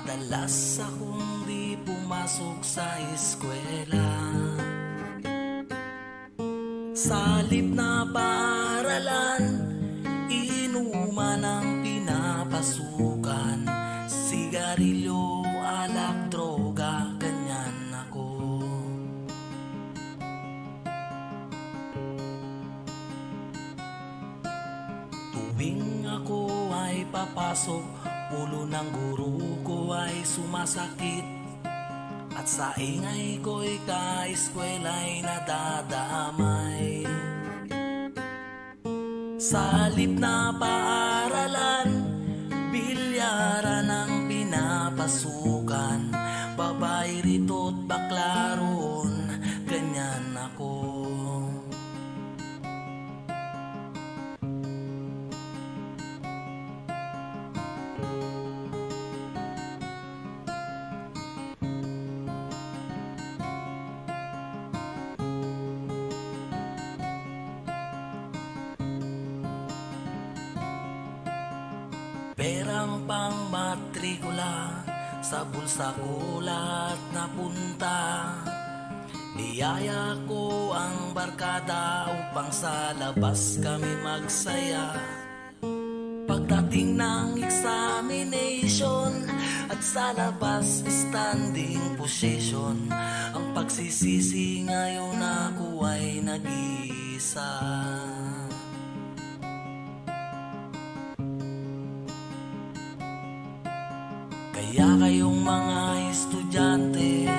Madalas akong di pumasok sa eskwela. Sa halip na paaralan, inuman ang pinapasukan. Sigarilyo, alak, droga, ganyan ako. Tuwing ako ay papasok, ulo ng guro ko ay sumasakit. At sa ingay ko'y ka-eskwela'y nadadamay. Sa halip na paaralan, bilyaran ang pinapasukan. Babae rito't bakla roon, ganyan ako. Perang pang matrikula, sa bulsa ko lahat napunta. Niyaya ko ang barkada upang sa labas kami magsaya. Pagdating ng examination at sa labas standing position, ang pagsisisi ngayon ako ay nag-iisa. Kaya kayong mga estudyante,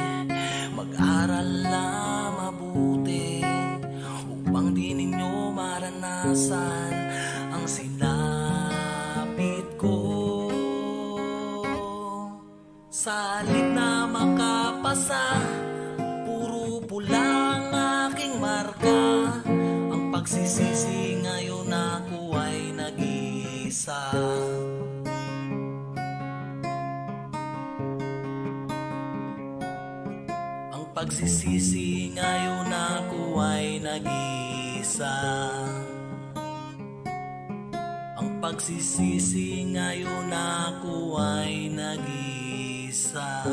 mag-aral na mabuti upang di ninyo maranasan ang sinapit ko. Sa halip na makapasa, puro pula ang aking marka. Ang pagsisisi ngayon ako ay nag-iisa. Pagsisisi ngayon ako ay nag-iisa. Ang pagsisisi ngayon ako ay nag-iisa.